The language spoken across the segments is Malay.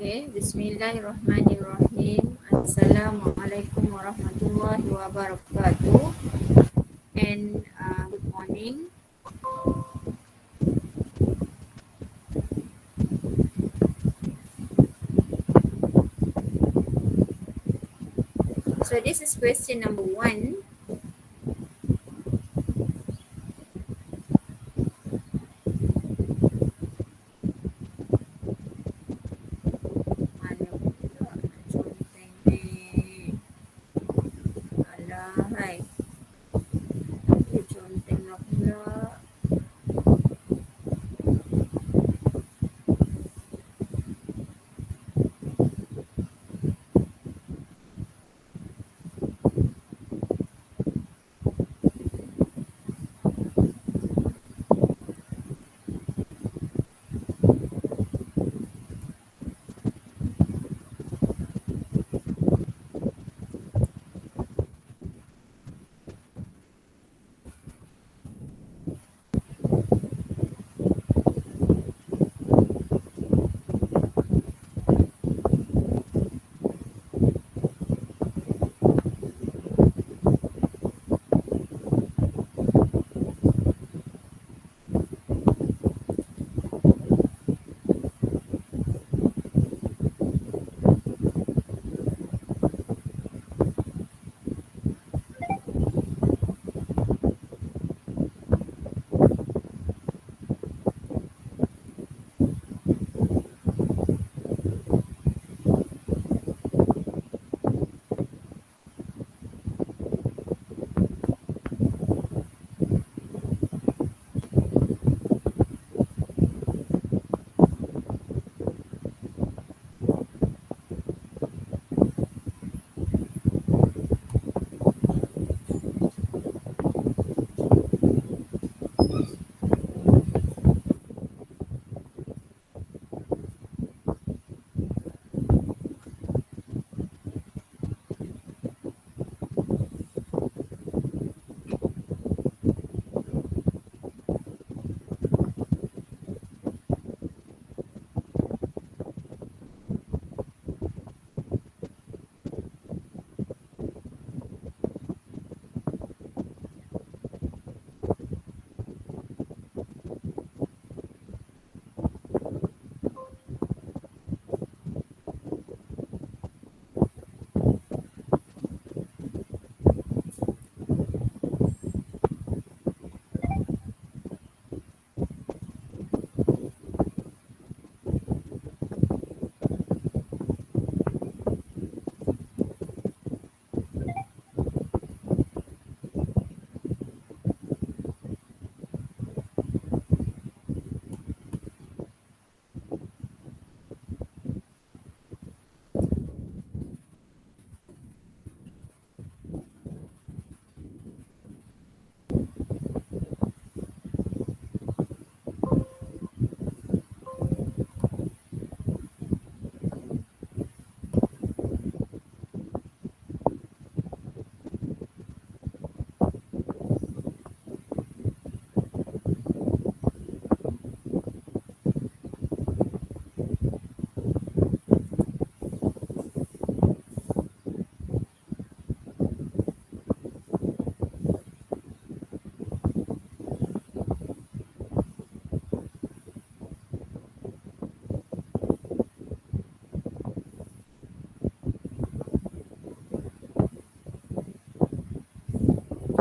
Okay, Bismillahirrahmanirrahim. Assalamualaikum warahmatullahi wabarakatuh. And good morning. So this is question number 1. Mana pula conteng ni? Alahai. Conteng lah pula.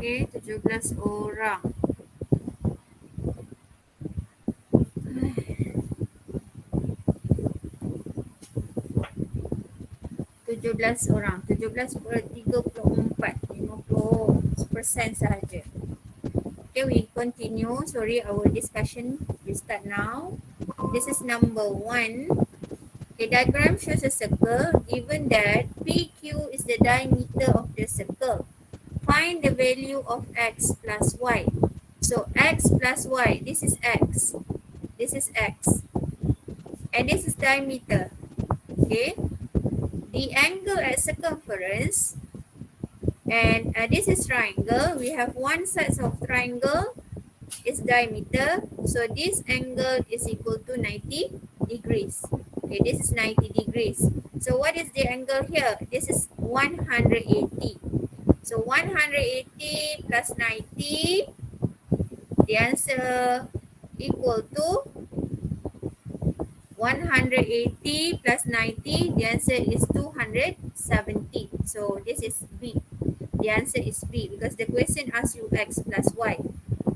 Okay, 17 orang. 17 orang. 17 per 34. 50% sahaja. Okay, we continue. Sorry, our discussion will start now. This is number 1. The diagram shows a circle. Given that PQ is the diameter of the circle, find the value of x plus y. So x plus y, this is x. This is x. And this is diameter. Okay. The angle at circumference, and this is triangle. We have one side of triangle is diameter. So this angle is equal to 90 degrees. Okay, this is 90 degrees. So what is the angle here? This is 180. So 180 plus 90, the answer equal to 180 plus 90, the answer is 270. So this is B. The answer is B because the question asks you X plus Y.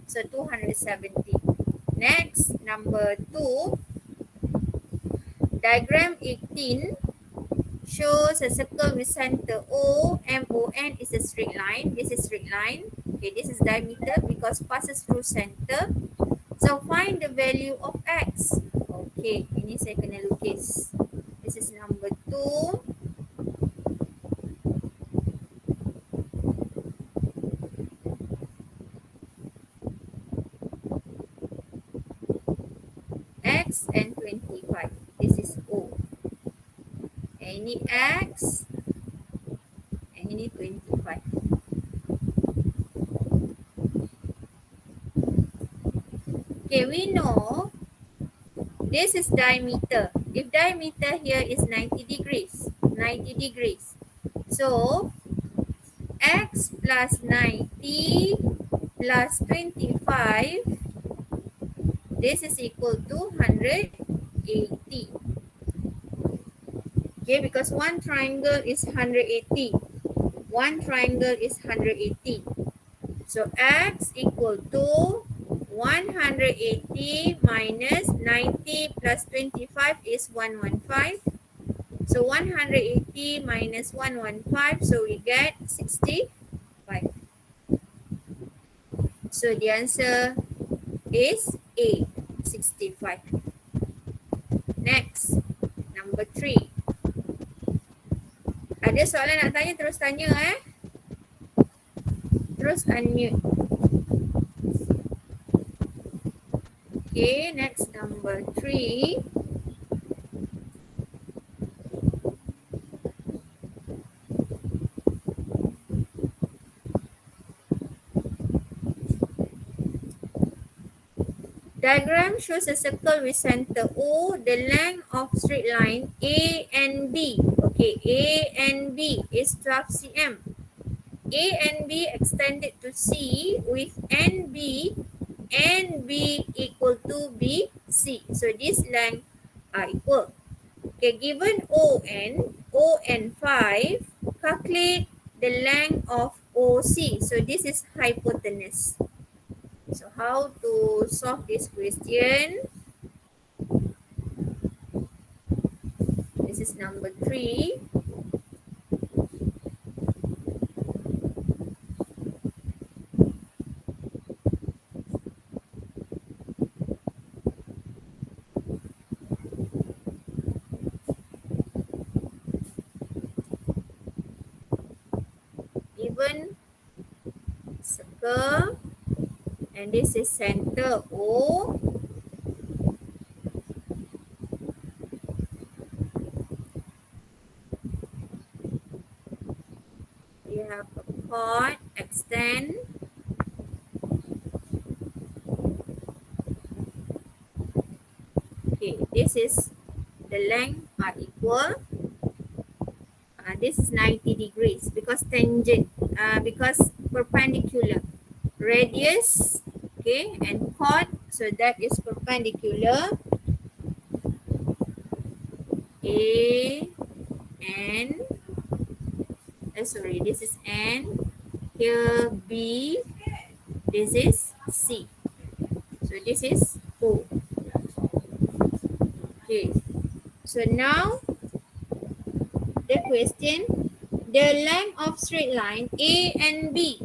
So 270. Next, number 2, diagram 18 shows a circle with center O. MON is a straight line. This is straight line. Okay, this is diameter because passes through center. So find the value of X. Okay, ini saya kena lukis. This is number 2. X and 25. This is O. And ini X. And ini 25. Okay, we know this is diameter. If diameter here is 90 degrees. 90 degrees. So, X plus 90 plus 25, this is equal to 180. Okay, because one triangle is 180. One triangle is 180. So, X equal to 180 minus 90 plus 25 is 115. So 180 minus 115, so we get 65. So the answer is A, 65. Next, number 3. Ada soalan nak tanya, terus tanya Terus unmute. Okay, next number 3. Diagram shows a circle with center O, the length of straight line A and B. Okay, A and B is 12 cm. A and B extended to C with NB and B equal to BC. So this length are equal. Okay, given ON 5, calculate the length of OC. So this is hypotenuse. So how to solve this question? This is number 3. Given circle and this is center O. We have a chord extend. Okay, this is the length are equal. This is 90 degrees because tangent, because perpendicular. Radius, okay, and chord, so that is perpendicular. A and sorry, this is N. Here B. This is C. So this is O. Okay. So now the question, the length of straight line A and B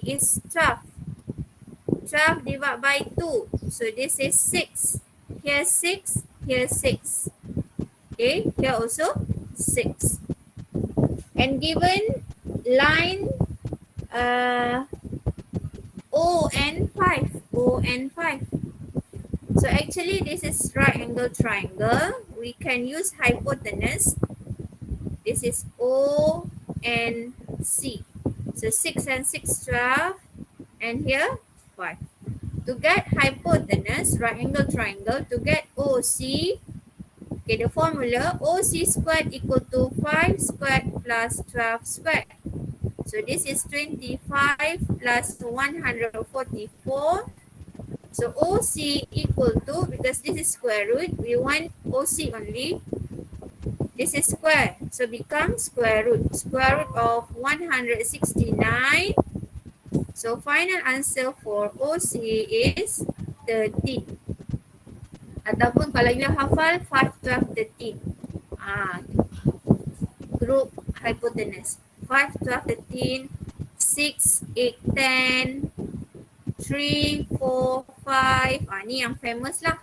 is 12. 12 divided by 2. So this is 6. Here 6, here 6. Okay, here also 6. And given line O and 5. So actually this is right angle triangle. We can use hypotenuse. This is O and C. So 6 and 6, 12. And here 5. To get hypotenuse, right angle triangle, to get OC, okay, the formula OC squared equal to 5 squared plus 12 squared. So this is 25 plus 144. So OC equal to, because this is square root, we want OC only. This is square, so become square root. Square root of 169. So final answer for OC is 13. Ataupun kalau you hafal 5, 12, 13. Group hypotenuse. 5, 12, 13, 6, 8, 10, 3, 4, 5. Ni yang famous lah.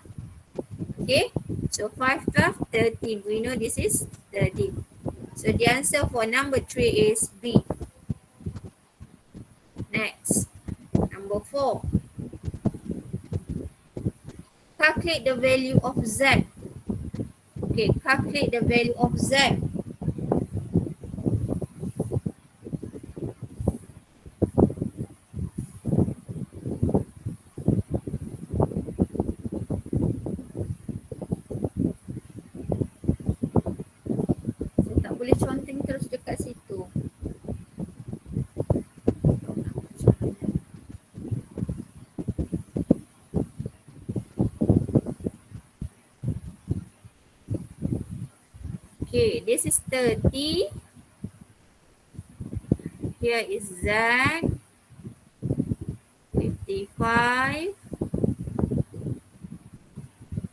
Okay. So 5, 12, 13. We know this is 13. So the answer for number 3 is B. Next. Number 4. Calculate the value of Z. Okay, calculate the value of Z. Saya tak boleh conteng terus dekat situ. Okay, this is 30. Here is Z. 55.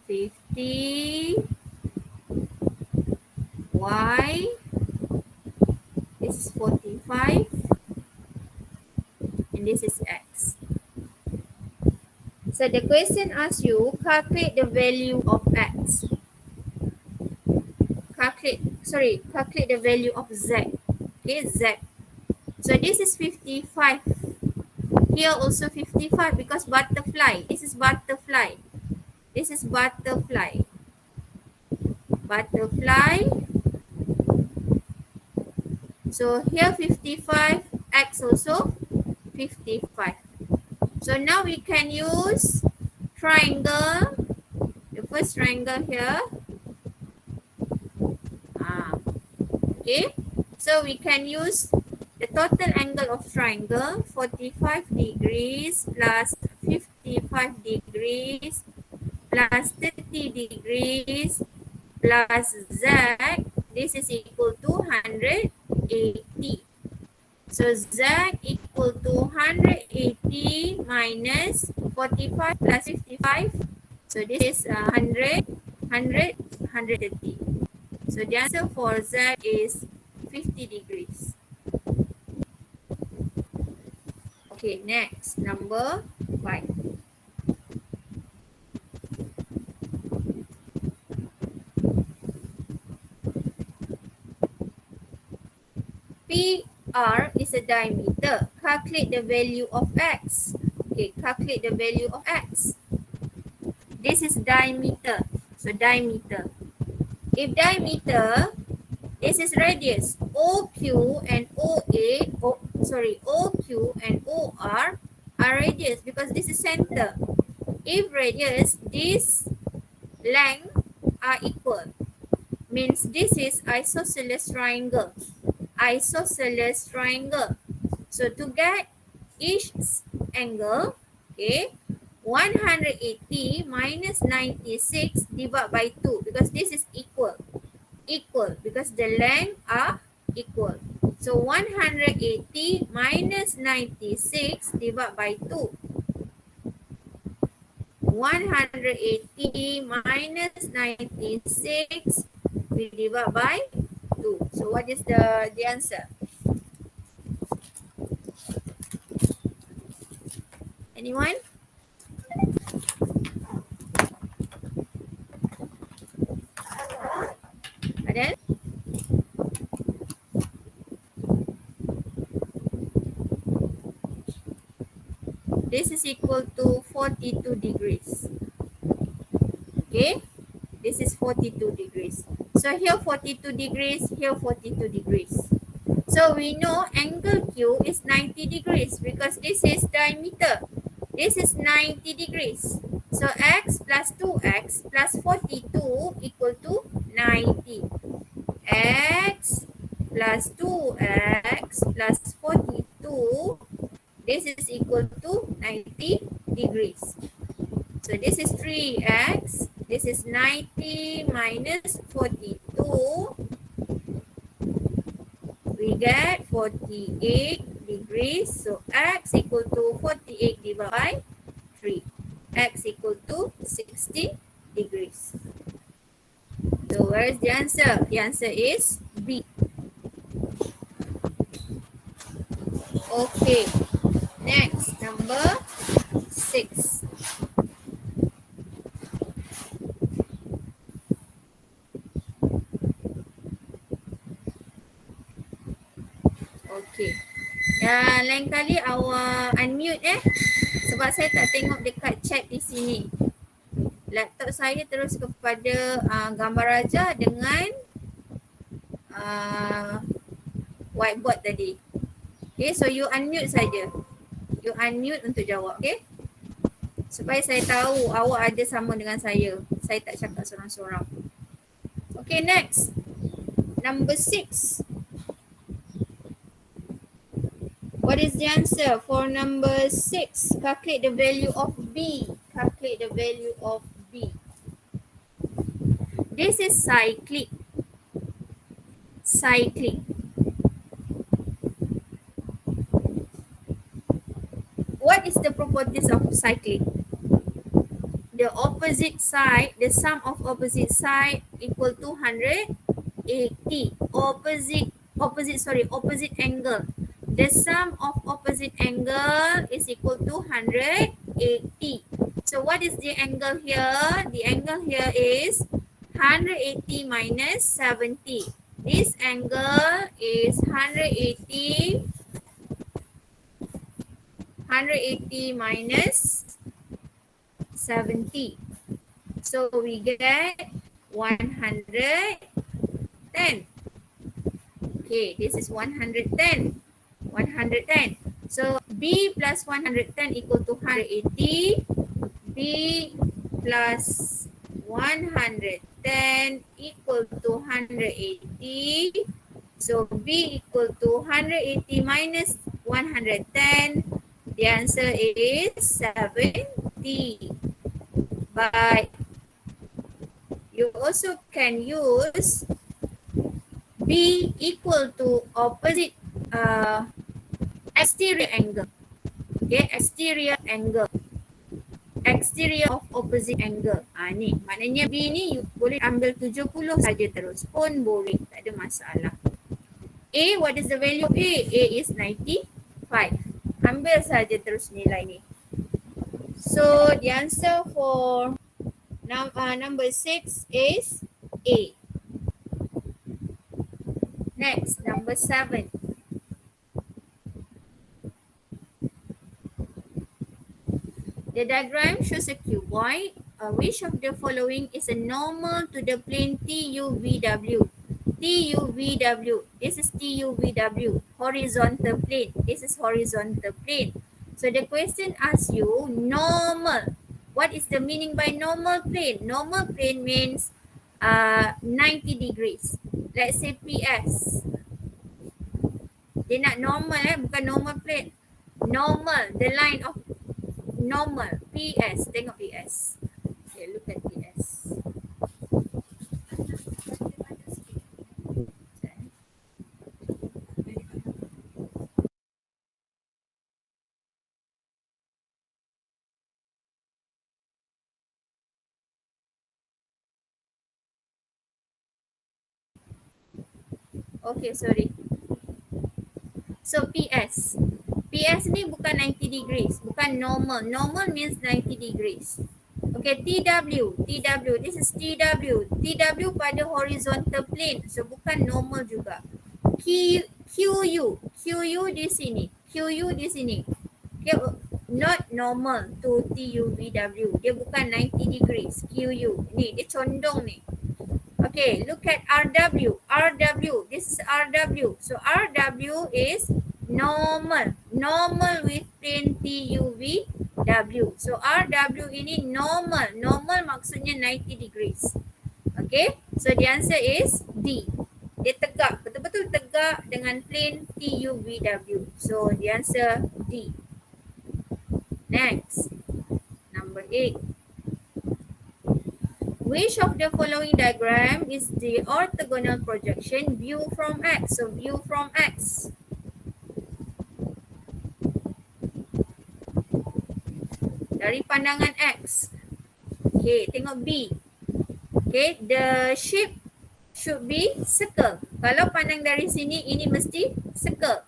50. Y. This is 45. And this is X. So the question asks you, calculate the value of X. Calculate the value of Z. Okay, Z. So this is 55. Here also 55 because butterfly. This is butterfly. This is butterfly. Butterfly. So here 55, X also 55. So now we can use triangle. The first triangle here. Okay, so we can use the total angle of triangle 45 degrees plus 55 degrees plus 30 degrees plus Z. This is equal to 180. So Z equal to 180 minus 45 plus 55. So this is 100, 100, 130. So the answer for Z is 50 degrees. Okay, next, number 5. PR is a diameter. Calculate the value of X. Okay, calculate the value of X. This is diameter. So diameter. If diameter, this is radius. OQ and OA, OQ and OR are radius because this is center. If radius, this length are equal. Means this is isosceles triangle. Isosceles triangle. So to get each angle, okay, 180 minus 96 divided by 2 because this is equal. Equal because the length are equal. So 180 minus 96 divided by 2. 180 minus 96 we divide by 2. So what is the answer? Anyone? Adel? This is equal to 42 degrees. Okay? This is 42 degrees. So here 42 degrees, here 42 degrees. So we know angle Q is 90 degrees because this is diameter. This is 90 degrees. So x plus 2x plus 42 equal to 90. X plus 2x plus 42, this is equal to 90 degrees. So this is 3x, this is 90 minus 42, we get 48 degrees. So x equal to 48 divided by 3. X equal to 60 degrees. So where is the answer? The answer is B. Okay. Next, number 6. Okay. Lain kali awak unmute sebab saya tak tengok dekat chat di sini. Laptop saya terus kepada gambar raja dengan whiteboard tadi. Okay, so you unmute saja. You unmute untuk jawab, okay? Supaya saya tahu awak ada sama dengan saya. Saya tak cakap sorang-sorang. Okay, next. Number 6. What is the answer for number 6? Calculate the value of B. Calculate the value of B. This is cyclic. Cyclic. What is the properties of cyclic? The opposite side, the sum of opposite side equal to 180. Opposite angle. The sum of opposite angle is equal to 180. So what is the angle here? The angle here is 180 minus 70. This angle is 180 minus 70. So we get 110. Okay, this is 110. 110. So B plus 110 equal to 180. B plus 110 equal to 180. So B equal to 180 minus 110. The answer is 70. But you also can use B equal to opposite exterior angle. Okay, exterior angle. Exterior of opposite angle. Ni maknanya B ni you boleh ambil 70 saja terus pun boleh, tak ada masalah. A, what is the value of A? A is 95. Ambil saja terus nilai ni. So the answer for number 6 is A. Next, number 7. The diagram shows a cuboid. Which of the following is a normal to the plane TUVW? TUVW. This is TUVW. Horizontal plane. This is horizontal plane. So the question asks you normal. What is the meaning by normal plane? Normal plane means 90 degrees. Let's say PS. Dia nak normal bukan normal plane. Normal, the line of normal. PS, tengok PS. Okay, look at PS. Okay, sorry. So PS. PS ni bukan 90 degrees, bukan normal. Normal means 90 degrees. Okay, TW. TW, this is TW. TW pada horizontal plane. So bukan normal juga. QU. QU di sini. QU di sini. Okay, not normal to TUVW. Dia bukan 90 degrees. QU. Ni, dia condong ni. Okay, look at RW. RW, this is RW. So RW is normal. Normal with plane TUV W. So RW ini normal. Normal maksudnya 90 degrees. Okay. So the answer is D. Dia tegak. Betul-betul tegak dengan plane TUVW. So the answer D. Next. Number 8. Which of the following diagram is the orthogonal projection view from X? So view from X. Dari pandangan X. Okay, tengok B. Okay, the shape should be circle. Kalau pandang dari sini, ini mesti circle.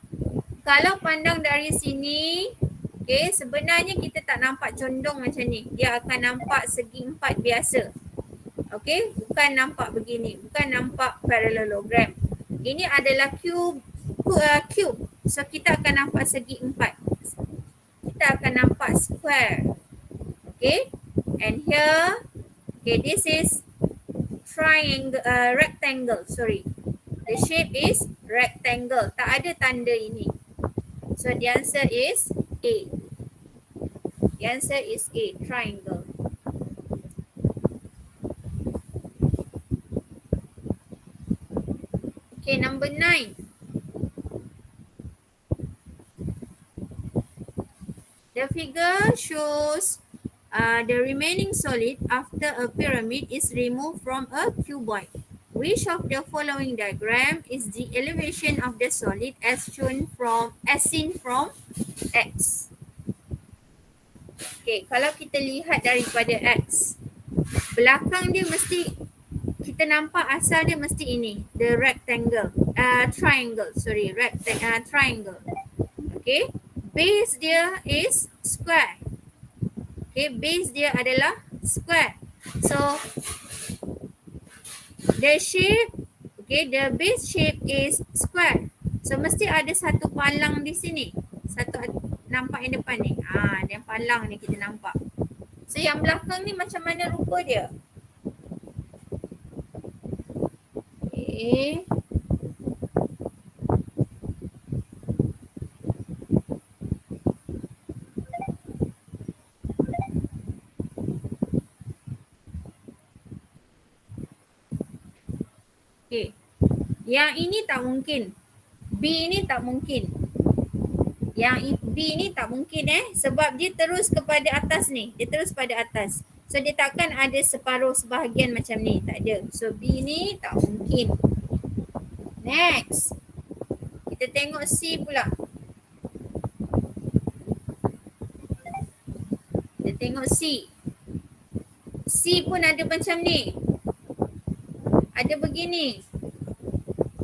Kalau pandang dari sini, okay, sebenarnya kita tak nampak condong macam ni. Dia akan nampak segi empat biasa. Okay, bukan nampak begini. Bukan nampak parallelogram. Ini adalah cube. So kita akan nampak segi empat. Kita akan nampak square. Okay, and here, okay, this is triangle, rectangle, sorry. The shape is rectangle. Tak ada tanda ini. So the answer is A. The answer is A, triangle. Okay, number 9. The figure shows the remaining solid after a pyramid is removed from a cuboid. Which of the following diagram is the elevation of the solid as seen from X? Okay, kalau kita lihat daripada X, belakang dia mesti, kita nampak asal dia mesti ini, the rectangle, triangle, sorry, triangle. Okay, base dia is square. Okay, base dia adalah square. So the shape, okay, the base shape is square. So mesti ada satu palang di sini. Satu nampak yang depan ni. Yang palang ni kita nampak. So yang belakang ni macam mana rupa dia? Okay. Okay. Yang ini tak mungkin. B ini tak mungkin. Yang B ni tak mungkin sebab dia terus kepada atas ni. Dia terus pada atas. So dia takkan ada separuh sebahagian macam ni. Tak ada. So B ni tak mungkin. Next. Kita tengok C pula. Kita tengok C. C pun ada macam ni. Ada begini.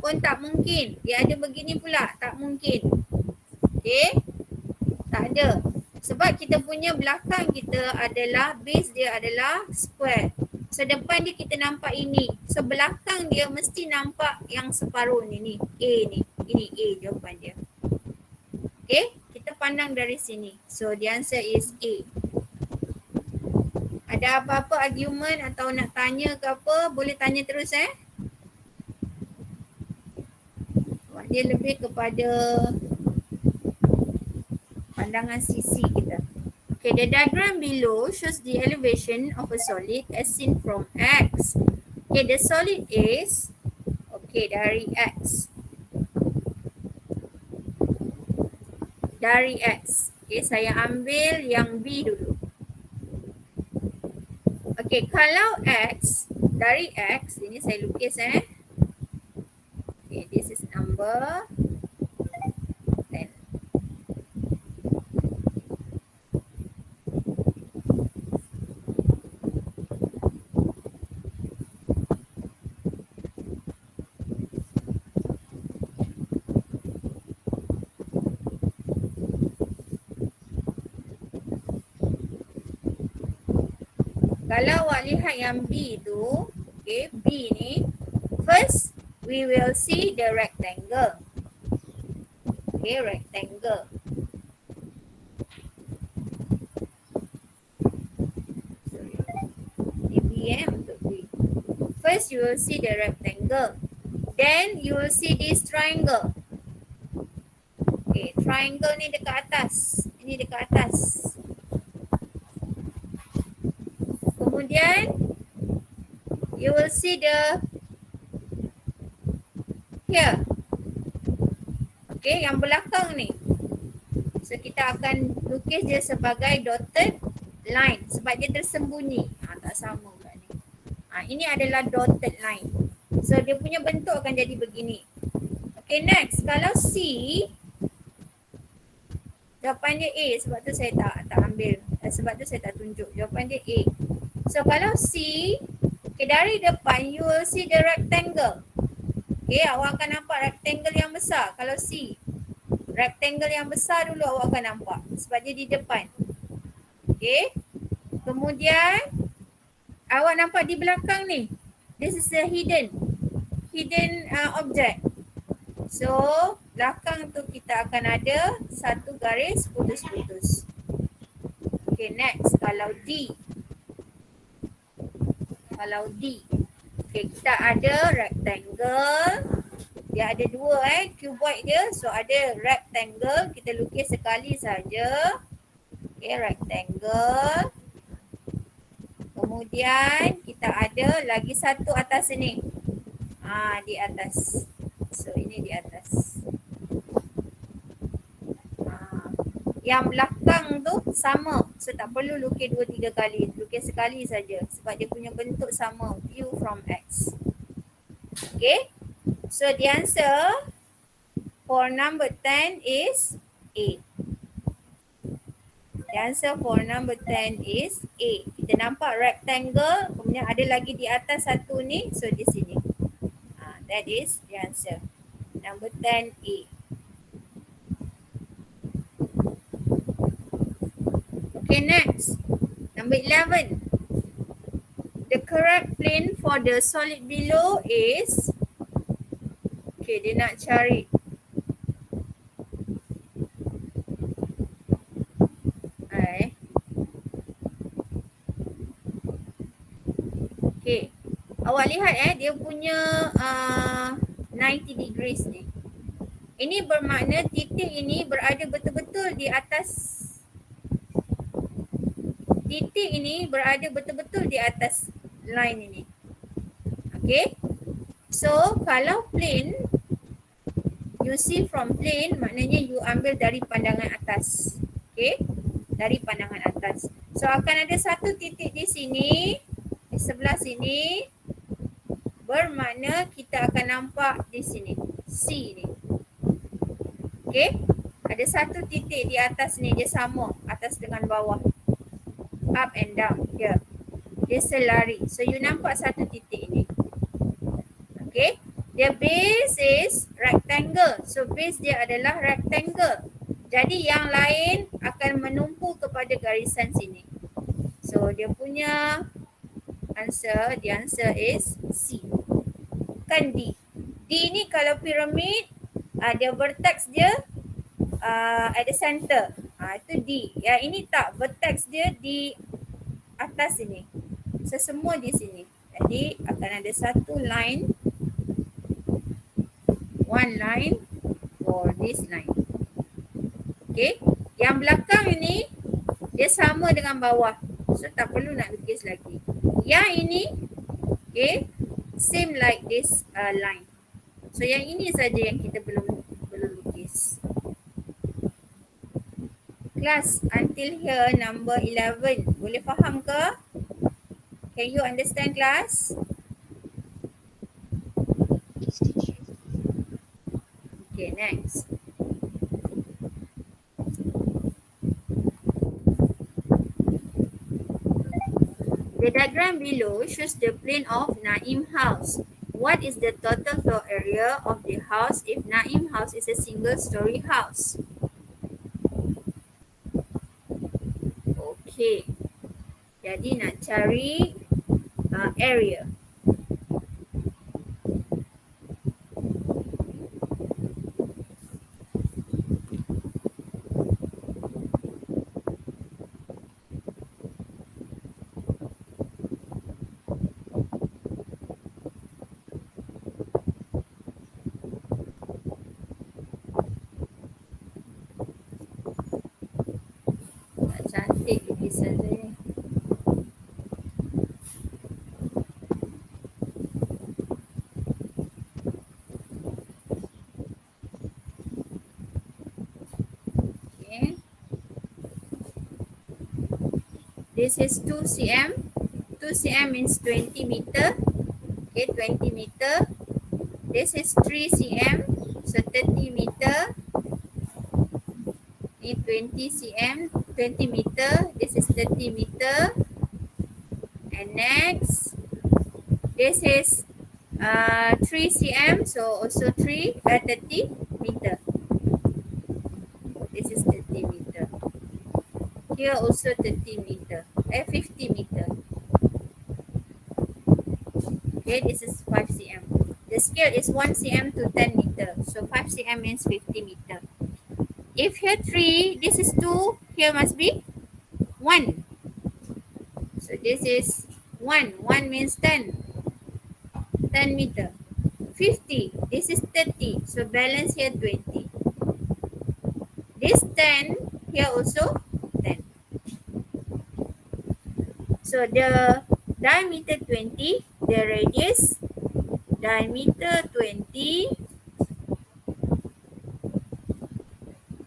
Pun tak mungkin. Dia ada begini pula. Tak mungkin. Okay. Tak ada. Sebab kita punya belakang kita adalah, base dia adalah square. So depan dia kita nampak ini. So belakang dia mesti nampak yang separuh ni. A ni. Ini A jawapan dia. Okay. Kita pandang dari sini. So the answer is A. Ada apa-apa argument atau nak tanya ke apa, boleh tanya terus Dia lebih kepada pandangan sisi kita. Okay, the diagram below shows the elevation of a solid as seen from X. Okay, the solid is, okay, dari X. Dari X. Okay, saya ambil yang B dulu. Okay, kalau X, dari X, ini saya lukis Okay, this is number 10. Kalau awak lihat yang B tu, okay, B ni, first we will see the rectangle. Okay, rectangle. Sorry. Ini untuk B. First you will see the rectangle. Then you will see this triangle. Okay, triangle ni dekat atas. Ini dekat atas. Kemudian you will see the here. Okay, yang belakang ni. So kita akan lukis dia sebagai dotted line sebab dia tersembunyi. Tak sama pula ni. Ini adalah dotted line. So dia punya bentuk akan jadi begini. Okay, next. Kalau C, jawapan dia A sebab tu saya tak ambil. Sebab tu saya tak tunjuk. Jawapan dia A. So kalau C, okay, dari depan you will see the rectangle. Okay, awak akan nampak rectangle yang besar. Kalau C, rectangle yang besar dulu awak akan nampak sebab dia di depan. Okay. Kemudian awak nampak di belakang ni. This is a hidden object. So belakang tu kita akan ada satu garis putus-putus. Okay, next. Kalau D. Okay, kita ada rectangle. Dia ada dua cuboid dia. So ada rectangle. Kita lukis sekali saja. Okay, rectangle. Kemudian kita ada lagi satu atas sini. Di atas. So ini di atas. Yang belakang tu sama. So tak perlu lukis 2-3 kali. Lukis sekali saja. Sebab dia punya bentuk sama. View from X. Okay. So the answer for number 10 is A. The answer for number 10 is A. Kita nampak rectangle. Kemudian ada lagi di atas satu ni. So di sini. That is the answer. Number 10 A. Okay, next. Number 11. The correct plane for the solid below is, okay, dia nak cari. Okay. Awak lihat dia punya 90 degrees ni. Ini bermakna titik ini berada betul-betul di atas. Titik ini berada betul-betul di atas line ini. Okay. So kalau plane, you see from plane maknanya you ambil dari pandangan atas. Okay. Dari pandangan atas. So akan ada satu titik di sini. Di sebelah sini. Bermakna kita akan nampak di sini. C ni. Okay. Ada satu titik di atas ni. Dia sama atas dengan bawah. Up and down. Here. Dia selari. So you nampak satu titik ni. Okay. Dia base is rectangle. So base dia adalah rectangle. Jadi yang lain akan menumpu kepada garisan sini. So dia punya answer, the answer is C. Kan D. D ni kalau piramid, dia vertex dia at the center. Itu D. Yang ini tak, vertex dia di atas sini. So semua di sini. Jadi akan ada satu line. One line for this line. Okay. Yang belakang ini dia sama dengan bawah. So tak perlu nak lukis lagi. Yang ini, okay, same like this line. So yang ini saja yang kita belum lukis. Class, until here number 11. Boleh faham ke? Can you understand, class? Okay, next. The diagram below shows the plane of Naim house. What is the total floor area of the house if Naim house is a single story house? Okay. Jadi nak cari area. Cantik lukisan saya. this is 2 cm. 2 cm means 20 meter. Okay, 20 meter. This is 3 cm, so 30 meter. Ini 20 cm, 20 meter. This is 30 meter. And next, this is 3 cm, so also 30 meter. This is 30 meter. Here also 30 meter, 50 meter. Okay, this is 5 cm. The scale is 1 cm to 10 meter. So 5 cm means 50 meter. If here 3, this is 2, here must be 1. So this is 1. 1 means 10. 10 meter. 50, this is 30. So balance here 20. This 10, here also 10. So the diameter 20, the radius, diameter 20,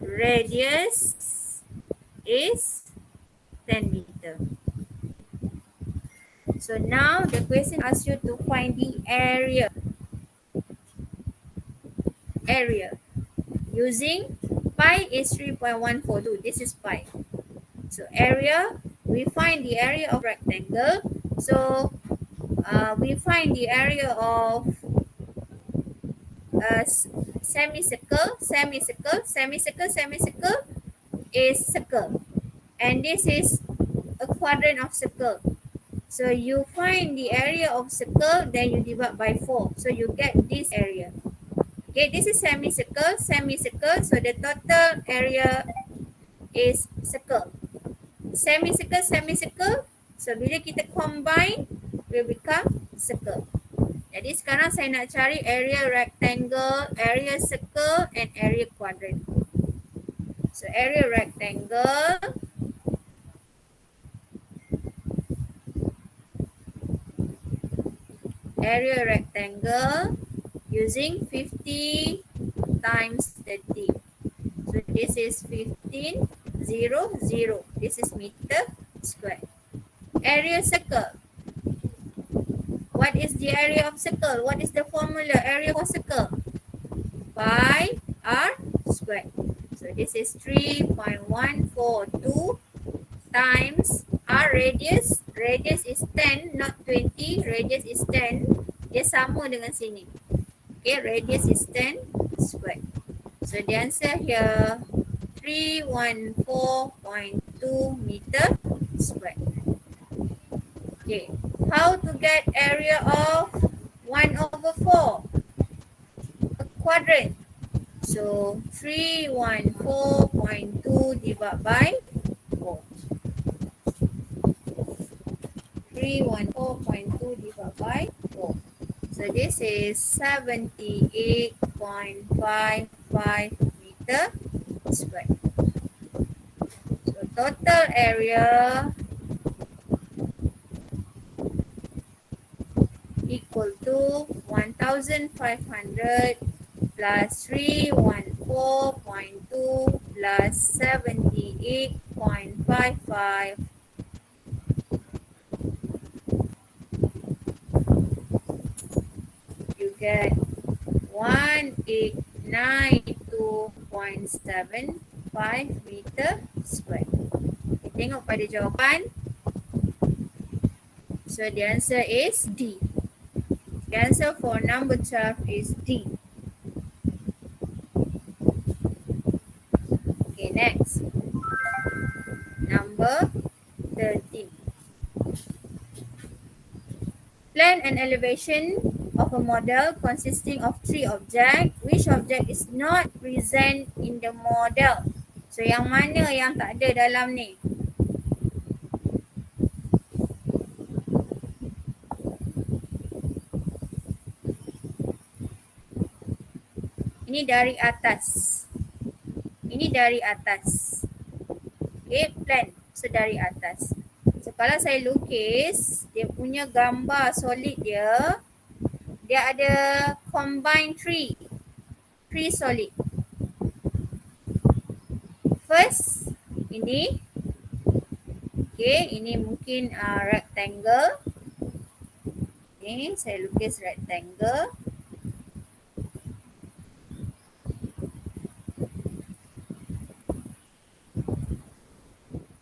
radius is 10 meter. So now the question asks you to find the area. Area using pi is 3.142. This is pi. So area, we find the area of rectangle. So we find the area of semicircle. Semicircle is circle, and this is a quadrant of circle. So you find the area of circle, then you divide by 4. So you get this area. Okay, this is semicircle. So the total area is circle. Semicircle. So bila kita combine, will become circle. Jadi sekarang saya nak cari area rectangle, area circle, and area quadrant. So area rectangle, using 50 times 30. So this is 15, 0, 0. This is meter square. Area circle. What is the area of circle? What is the formula? Area for circle. Pi r square. So this is 3.142 times r radius. Radius is 10, not 20. Radius is 10. Dia sama dengan sini. Okay, radius is 10 square. So the answer here 314.2 meter square. Okay, how to get area of 1/4? A quadrant. So 314.2 divided by 4. 314.2 divided by 4. So this is 78.55 meter square. So total area equal to 1,500 plus 314.2 plus 78.55. You get 1892.75 meter square. Okay, tengok pada jawapan. So the answer is D. The answer for number 12 is D. Okay, next. Number 13. Plan an elevation of a model consisting of 3 objects. Which object is not present in the model? So yang mana yang tak ada dalam ni? Ini dari atas. Ini dari atas. Okay, plan. So dari atas. So kalau saya lukis, dia punya gambar solid dia ada combine 3 solid. First, ini Okay, ini mungkin rectangle. Ni saya lukis rectangle.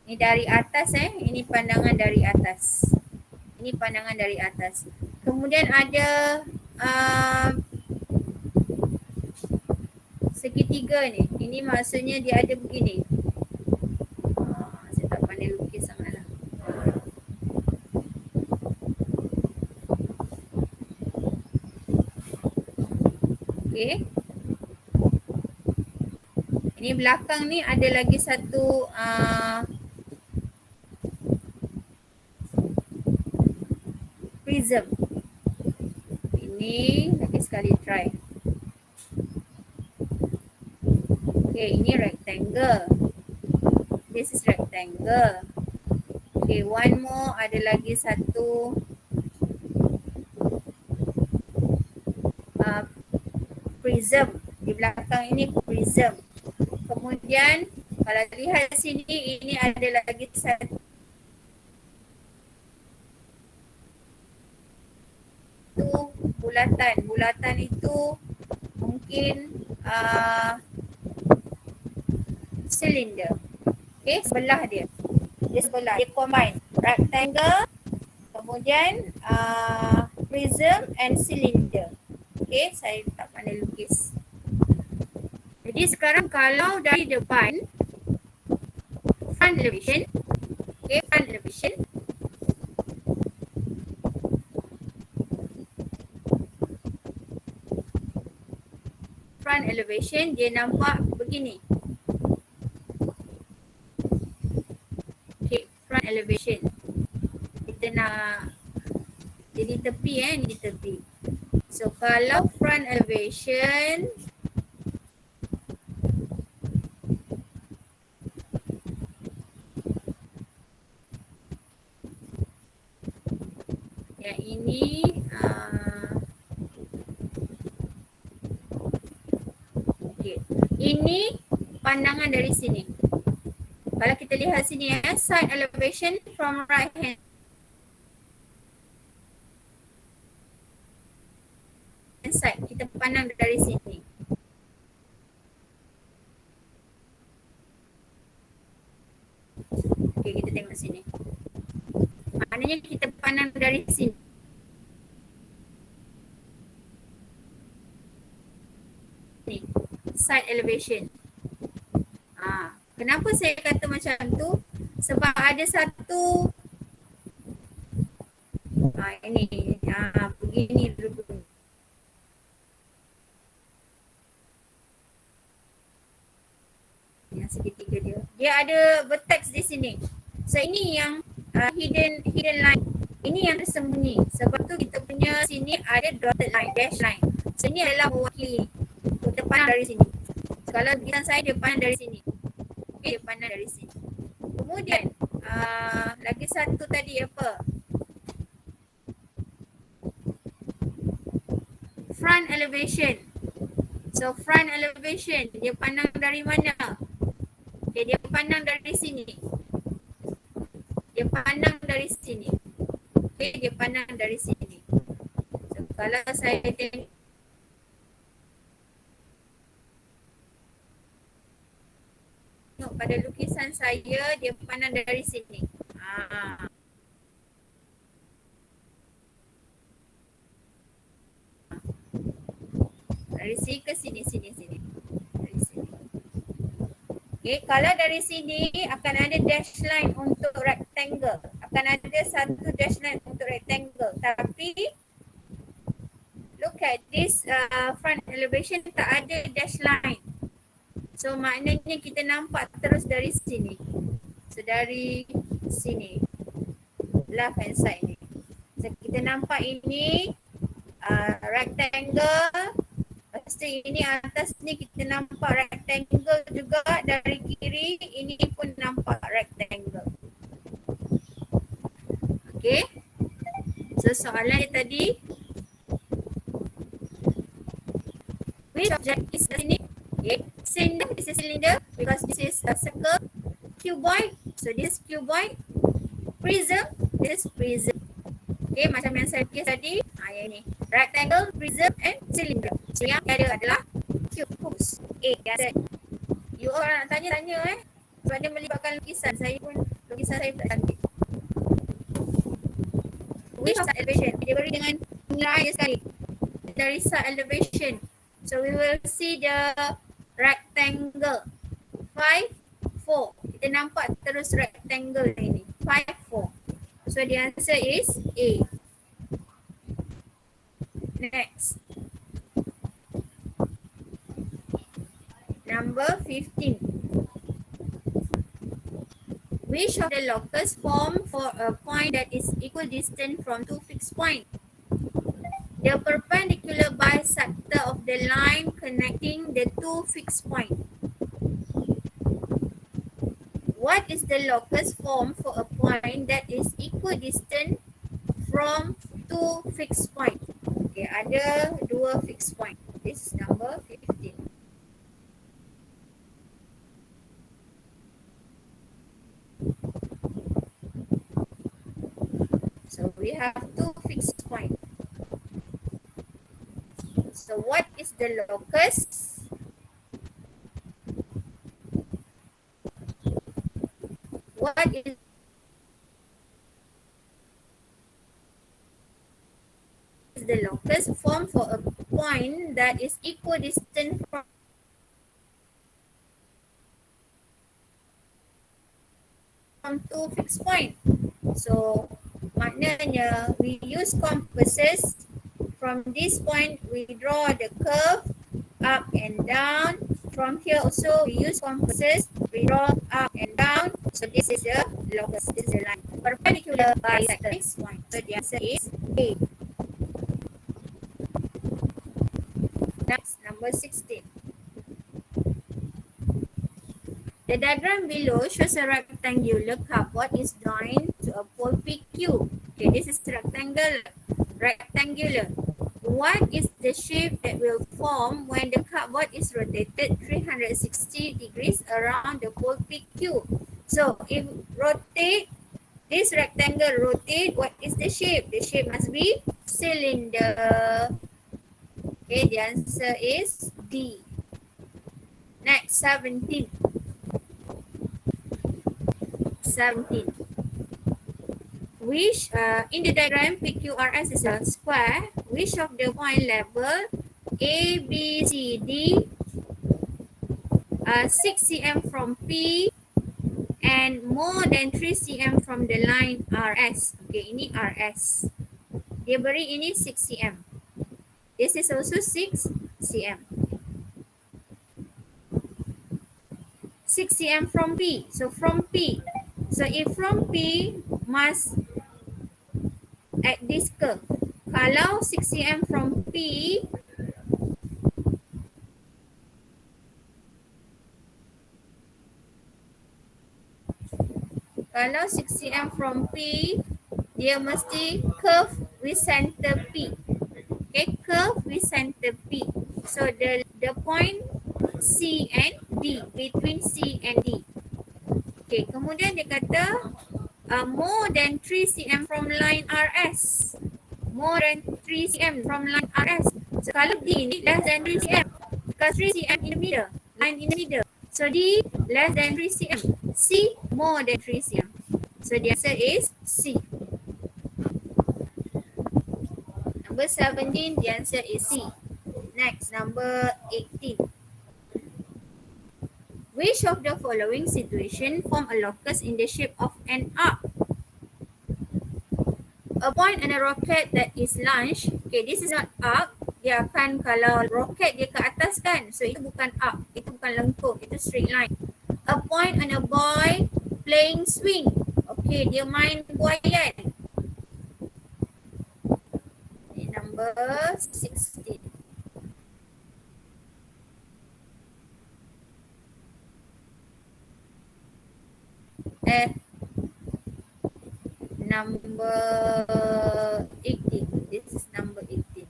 Ini dari atas ini pandangan dari atas. Ini pandangan dari atas. Kemudian ada segitiga ni. Ini maksudnya dia ada begini. Saya tak pandai lukis sangat lah. Okay. Ini belakang ni ada lagi satu prism. Ini lagi sekali try. Okay, ini rectangle. This is rectangle. Okay, one more, ada lagi satu prism. Di belakang ini prism. Kemudian kalau lihat sini, ini ada lagi satu bulatan. Bulatan itu mungkin silinder. Okay, sebelah dia. Dia sebelah. Dia combine rectangle, kemudian prism and cylinder. Okay, saya tak pandai lukis. Jadi sekarang kalau dari depan, front elevation. Okay, front elevation. Front elevation, dia nampak begini. Okay, front elevation. Kita nak jadi tepi ni di tepi. So kalau front elevation, yang ini okay. Ini pandangan dari sini. Kalau kita lihat sini side elevation from right hand side, kita pandang dari sini. Okay, kita tengok sini. Maknanya kita pandang dari sini. Ni, side elevation. Kenapa saya kata macam tu? Sebab ada satu ini begini dulu. Yang segitiga dia. Dia ada vertex di sini. So ini yang hidden line. Ini yang tersembunyi. Sebab tu kita punya sini ada dotted line, dash line. So ini adalah mewakili. Kita pandang dari sini. Kalau lukisan saya dia pandang dari sini. Okay, dia pandang dari sini. Kemudian lagi satu tadi apa? Front elevation. So front elevation dia pandang dari mana? Okay, dia pandang dari sini. Dia pandang dari sini. Okay, dia pandang dari sini. So kalau saya tengok pada lukisan saya, dia pandang dari sini. Dari sini ke sini, sini. Dari sini. Okay, kalau dari sini akan ada dash line untuk rectangle. Akan ada satu dash line untuk rectangle. Tapi look at this front elevation, tak ada dash line. So maknanya kita nampak terus dari sini. So dari sini, left hand side ni. So kita nampak ini rectangle. Lepas tu ini atas ni kita nampak rectangle juga. Dari kiri ini pun nampak rectangle. Okay. So soalan dia tadi, which object is sini? Okay. Cylinder, this is cylinder because this is a circle. Cuboid, so this is cuboid. Prism, this prism. Okay, macam yang saya kisah tadi, yang ni. Rectangle, prism and cylinder. So yang ada adalah cubes. You orang nak tanya-tanya sebab dia melibatkan lukisan. Saya pun, lukisan saya tak cantik. Which of elevation? Dia beri dengan nilai sekali. Dari side elevation. So we will see the rectangle. 5, 4. Kita nampak terus rectangle ini. 5, 4. So the answer is A. Next. Number 15. Which of the locus form for a point that is equidistant from two fixed points? The perpendicular bisector of the line connecting the two fixed points. What is the locus form for a point that is equidistant from two fixed points? Okay, ada dua fixed point. This is number 15. So we have two fixed points. So what is the locus? What is the locus form for a point that is equidistant from two fixed points? So maknanya we use compasses. From this point we draw the curve up and down. From here also we use compasses. We draw up and down. So this is the locus. This is the line. Perpendicular bisector fixed point. So the answer is A. Next, number 16. The diagram below shows a rectangular cupboard is joined to a pole PQ. Okay, this is rectangle. Rectangular. What is the shape that will form when the cupboard is rotated 360 degrees around the pole PQ? So, if rotate, this rectangle rotate, what is the shape? The shape must be cylinder. Okay, the answer is D. Next, 17. 17. Which, in the diagram, PQRS is a square. Which of the point level A, B, C, D 6 cm from P and more than 3 cm from the line RS. Okay, ini RS. Dia beri ini 6 cm. This is also 6 cm. 6 cm from P. So from P. So if from P must at this curve. Kalau 6 cm from P, kalau 6 cm from P, dia mesti curve with center P. Okay, curve with center P. So the point C and D, between C and D. Okay, kemudian dia kata more than 3 cm from line RS. More than 3 cm from line RS. So kalau D ni less than 3 cm, because 3 cm in the middle, line in the middle. So D less than 3 cm, C more than 3 cm. So the answer is C. Number 17, the answer is C. Next, number 18. Which of the following situation form a locus in the shape of an arc? A point and a rocket that is launched. Okay, this is not arc. Dia akan, kalau roket dia ke atas kan, so itu bukan arc, itu bukan lengkung, itu straight line. A point and a boy playing swing. Okay, dia main buaian. Number 16. Number 18. This is number 18.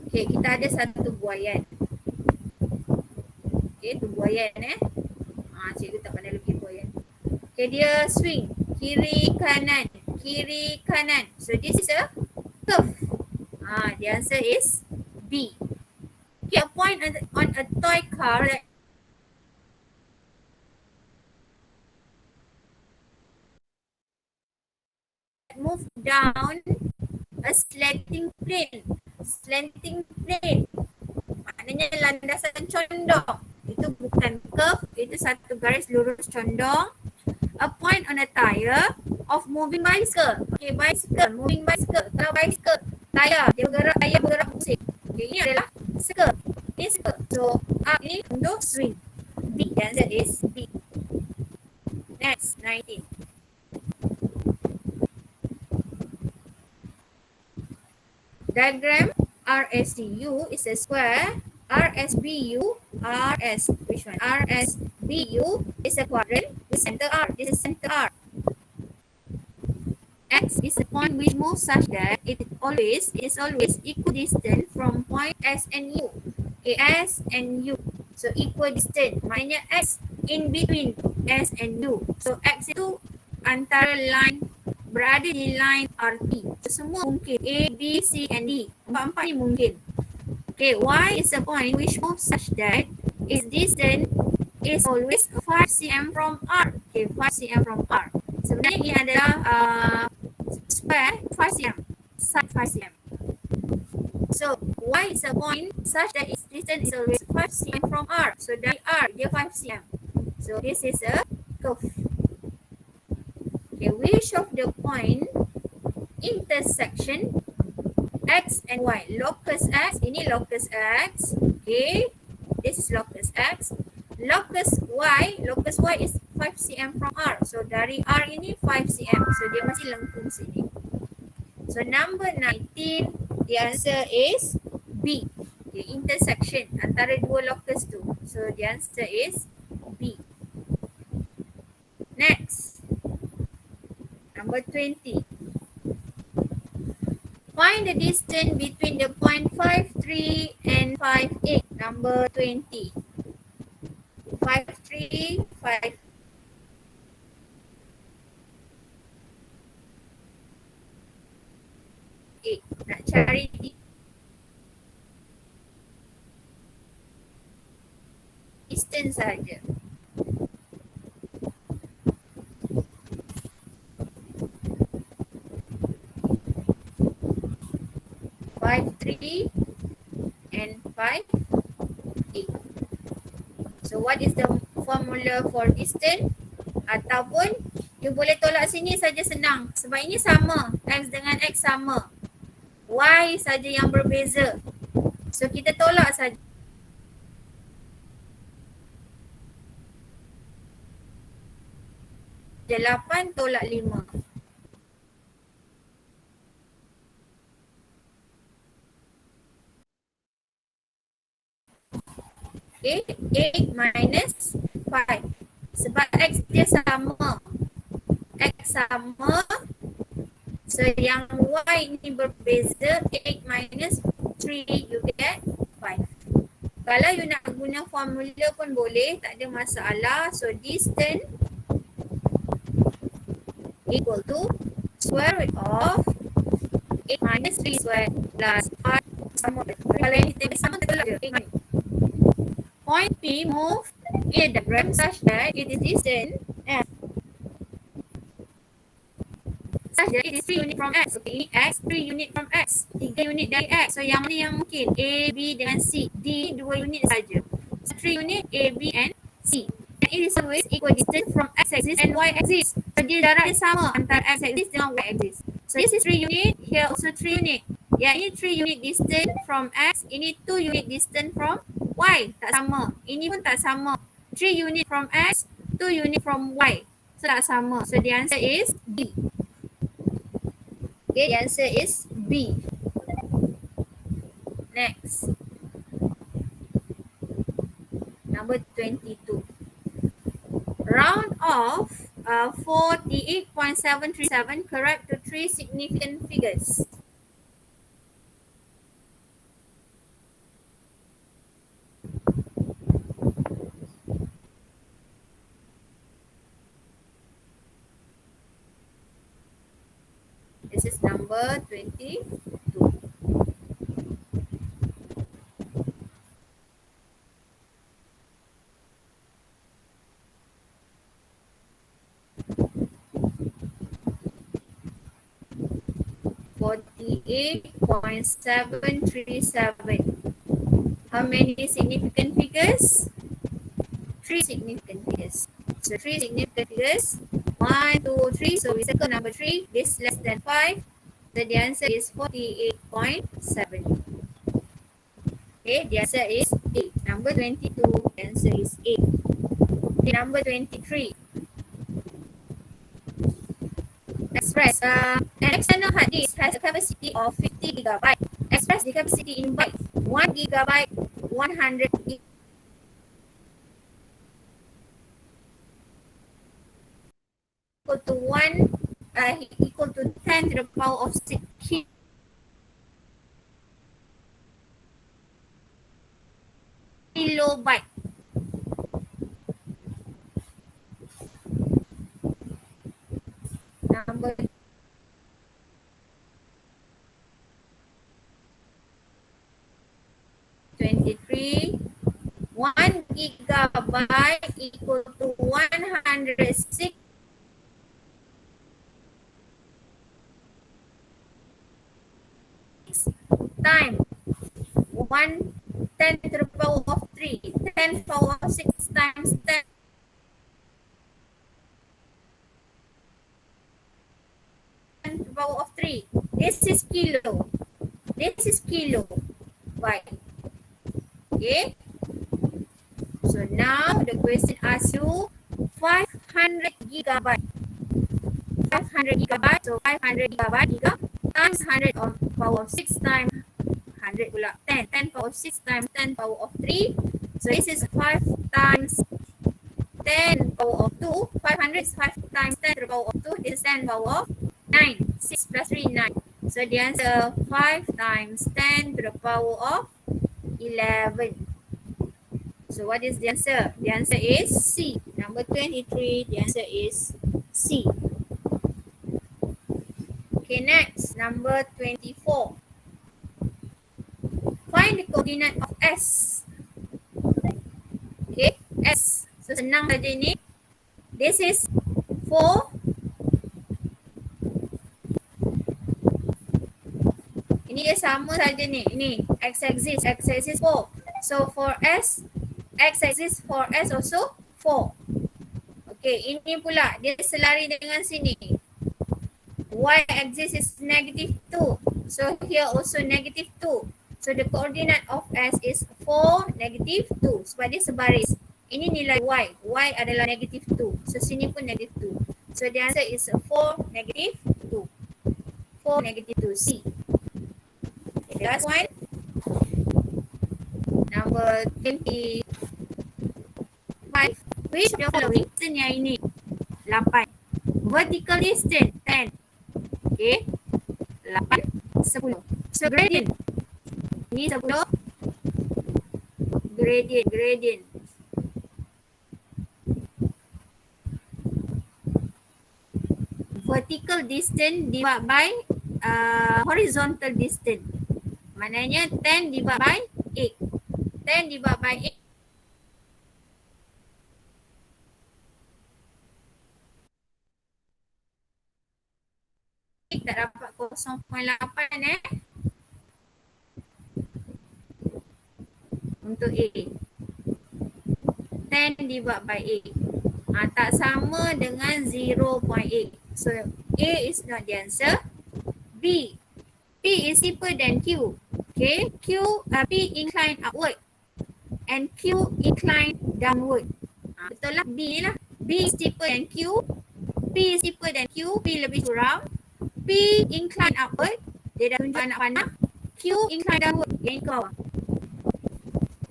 Okay, Okay, kita ada satu buaian. Okay, tu buaian cikgu tak pandai lukis buaian. Okay, dia swing kiri kanan, kiri kanan. So this is a curve. The answer is B. Okay, a point on a toy car that move down a slanting plane. Slanting plane. Maknanya landasan condong. Itu bukan curve, itu satu garis lurus condong. A point on a tire of moving bicycle. Okay, bicycle, moving bicycle. Kalau bicycle, tayar, dia bergerak, tayar bergerak pusing. Okay, ini adalah circle. Ini circle. So, ini untuk swing. B, the answer is B. Next, 19. Diagram RSDU is a square. RSBU, which one? RSBU is a quadrant with center R. This is center R. X is a point which moves such that it is always equidistant from point S and U. Okay, S and U. So equidistant. Maknanya X in between S and U. So X itu antara line, berada di line RT. So, semua mungkin. A, B, C and D. Empat-empat ni mungkin. Okay, Y is a point which moves such that its distance is always 5 cm from R. Okay, 5 cm from R. Sebenarnya ini adalah square 5 cm, side 5 cm. So, Y is a point such that its distance is always 5 cm from R. So, dari R, dia 5 cm. So, this is a curve. Okay, which of the point intersection X and Y? Locus X, ini locus X. Okay, this is locus X. Locus Y is 5 cm from R. So, dari R ini 5 cm. So, dia masih lengkung sini. So, number 19, the answer is B. The intersection antara dua locus tu. So, the answer is B. Next, number 20. Find the distance between the point 5,3 and 5,8. Number 20. 5,3, 5. Nak cari distance saja. Five, 3 and 5, 8. So what is the formula for distance? Ataupun you boleh tolak sini saja senang. Sebab ini sama. X dengan X sama. Y saja yang berbeza. So kita tolak saja. Dia 8 tolak 5. Okay, 8 minus 5. Sebab X dia sama. X sama. So yang Y ni berbeza. 8 minus 3 you get 5. Kalau you nak guna formula pun boleh. Tak ada masalah. So distance equal to square root of 8 minus 3 square plus 5 sama. Kalau yang kita sama kita tolak je. 8 minus. Point P move in a diagram such that it is distant F. Such that it is 3 unit from X. Okay, X 3 unit from X. 3 unit dari X. So yang mana yang mungkin? A, B dengan C. D 2 unit saja. So 3 unit A, B and C. And it is always equal distance from X axis and Y axis. So dia jarak dia sama antara X axis dengan Y axis. So this is 3 unit. Here also 3 unit. Yang ini 3 unit distance from X. Ini 2 unit distance from Y. Tak sama. Ini pun tak sama. 3 unit from X, 2 unit from Y. So tak sama. So the answer is B. Okay, the answer is B. Next. Number 22. Round off 48.737 correct to 3 significant figures. This is number 22. $48.737. How many significant figures? 3 significant figures. So 3 significant figures. 1, 2, 3. So we circle number 3. This less than 5. So the answer is 48.7. Okay, the answer is 8. Number 22, the answer is 8. Okay, number 23. Express. An external hard disk has a capacity of 50 gigabyte. Express the capacity in bytes. 1 gigabyte, 100 equal to 10 to the power of 6 kilobyte. Number 23. 1 gigabyte equal to 106 times 1 10 to the power of 3. 10 to the power of 6 times 10 to the power of 3. This is kilo. This is kilo. Byte. Okay. So now the question asks you 500 gigabyte. 500 gigabyte. So 500 gigabyte times 100 of power of 6 times 100 pula 10. 10 power of 6 times 10 power of 3. So this is 5 times 10 power of 2. 500 is 5 times 10 to the power of 2. This is 10 power of 9. 6 plus 3, 9. So the answer 5 times 10 to the power of 11. So what is the answer? The answer is C. Number 23, the answer is C. Okay, next, number 24. Find the coordinate of S. Okay, S. So senang saja ni. This is 4. Ini dia sama saja ni. Ini x-axis, x-axis 4. So for S, x-axis for S also 4. Okay, ini pula dia selari dengan sini. Y-axis is negative 2. So here also negative 2. So the coordinate of S is 4, negative 2. Sebab dia sebaris. Ini nilai Y. Y adalah negative 2. So sini pun negative 2. So the answer is 4, negative 2. 4, negative 2. C. Okay, the last one. Number 25. Which of the following distance yang ini? 8. Vertical distance 10. Okay. 8, 10. So gradient. Ini 10. Gradient. Vertical distance divided by horizontal distance. Maknanya 10 divided by 8. 10 divided by 8. Tak dapat 0.8 untuk A. 10 divided by 8. Tak sama dengan 0.8. So A is not the answer. B. P is steeper than Q. Okay. P incline upward and Q incline downward. Betul lah. B ni lah. B is steeper than Q. P is steeper than Q. P lebih curam. P incline upward. Dia dah tunjuk anak panah. Q incline downward. Yang ni ke bawah.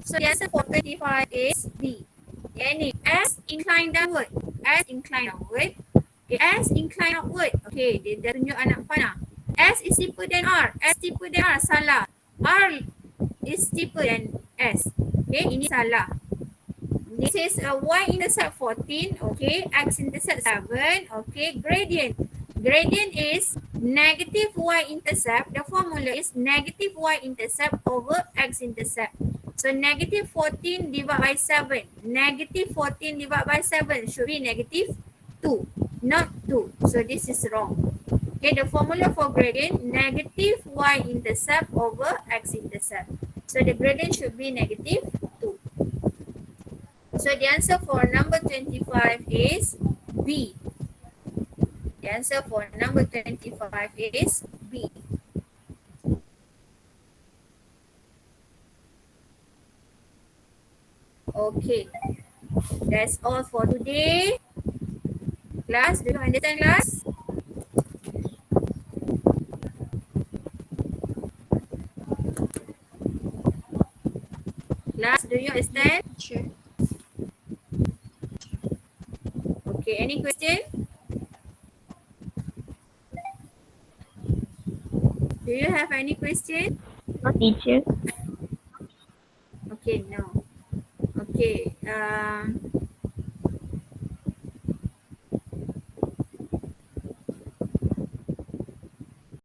So the answer for 25 is B. Yang ni S incline downward. S incline downward. Okay, S incline upward. Okay, dia dah tunjuk anak panah. S is steeper than R. S steeper than R. Salah. R is steeper than S. Okay, ini salah. This is y-intercept 14. Okay, x-intercept 7. Okay, gradient. Gradient is Negative y-intercept, the formula is negative y-intercept over x-intercept. So negative 14 divided by 7. Negative 14 divided by 7 should be negative 2, not 2. So this is wrong. Okay, the formula for gradient, negative y-intercept over x-intercept. So the gradient should be negative 2. So the answer for number 25 is B. The answer for number 25 is B. Okay, that's all for today. Class, do you understand, class? Class, do you understand? Sure. Okay, any question? Do you have any question? No, teacher. Okay, no. Okay,